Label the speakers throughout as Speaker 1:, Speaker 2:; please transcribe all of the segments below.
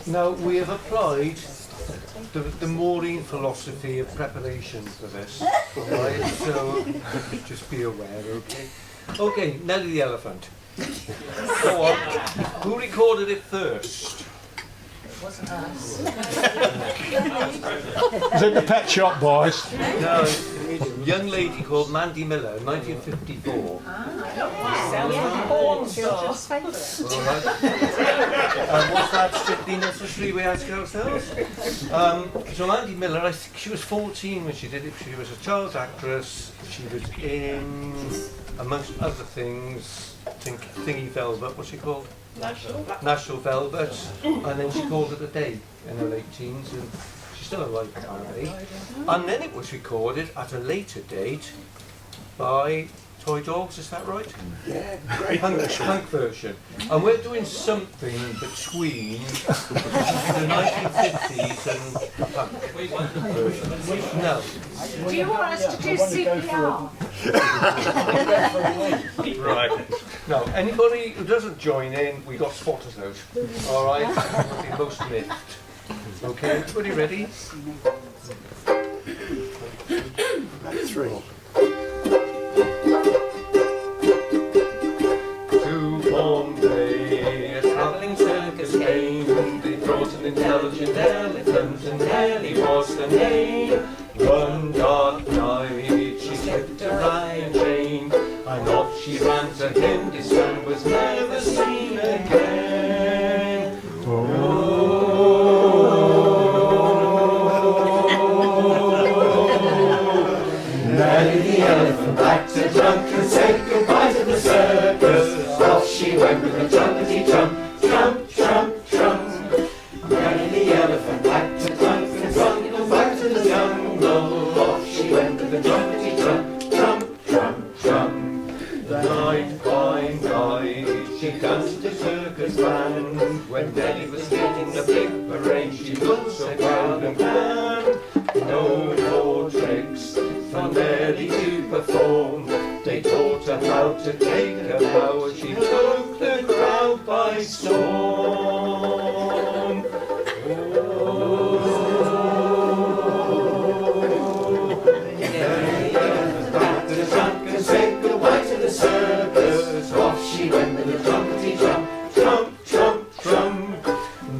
Speaker 1: Now, we have applied the Maureen philosophy of preparation for this, alright? So, just be aware, okay? Okay, Nellie the elephant. Go on. Who recorded it first?
Speaker 2: It wasn't us.
Speaker 3: Is it the Pet Shop Boys?
Speaker 1: No, it's a young lady called Mandy Miller, 1954.
Speaker 2: Children's favourite.
Speaker 1: Alright. Was that strictly necessary, we ask ourselves? So Mandy Miller, I think she was 14 when she did it. She was a child actress. She was in, amongst other things, Thingy Velvet, what's she called? National Velvet. And then she called it a day in her late teens, and she's still alive apparently. And then it was recorded at a later date by Toy Dogs, is that right?
Speaker 3: Yeah, great.
Speaker 1: Punk version. And we're doing something between the 1950s and a punk version. No.
Speaker 2: Do you want us to do CPR?
Speaker 1: Right. No, anybody who doesn't join in, we got spotters out. Alright? We'll be most miffed. Okay, everybody ready?
Speaker 3: 3.
Speaker 1: Bombay, a travelling circus came. They brought an intelligent elephant, and Nellie was the name. One dark night, she slipped a Ryan chain, and off she ran to Hindustan, was never seen again. Nellie the elephant backed to drunk and said goodbye to the circus. Off she went with a trumpety trump, trump, trump, trump. Nellie the elephant backed to drunk and drunk and back to the jungle. Off she went with a trumpety trump, trump, trump, trump. Night by night she danced the circus band. When Nellie was getting the big parade, she looked so proud and grand. No more tricks for Nellie to perform. They taught her how to take a bow. She took the crowd by storm. Nellie was back to the trunk and said goodbye to the circus. Off she went with a trumpety trump, trump, trump, trump.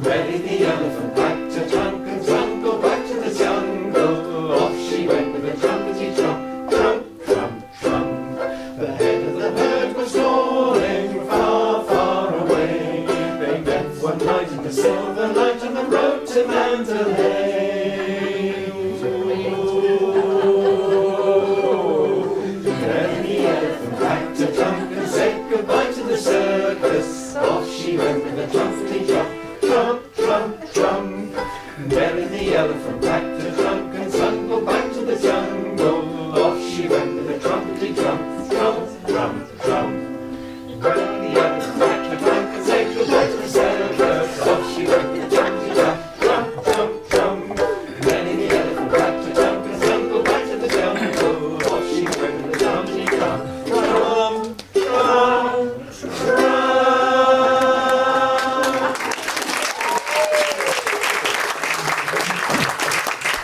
Speaker 1: Nellie the elephant back to trunk and trunk, go back to the jungle. Off she went with a trumpety trump, trump, trump, trump. The head of the herd was snoring far, far away. They met one night in the silver light on the road to Mandalay. Then the elephant back to trunk and said goodbye to the circus. Off she went with a trumpety trump, trump, trump, trump. Nellie the elephant back to trunk and trunk, go back to the jungle. Off she went with a trumpety trump, trump, trump,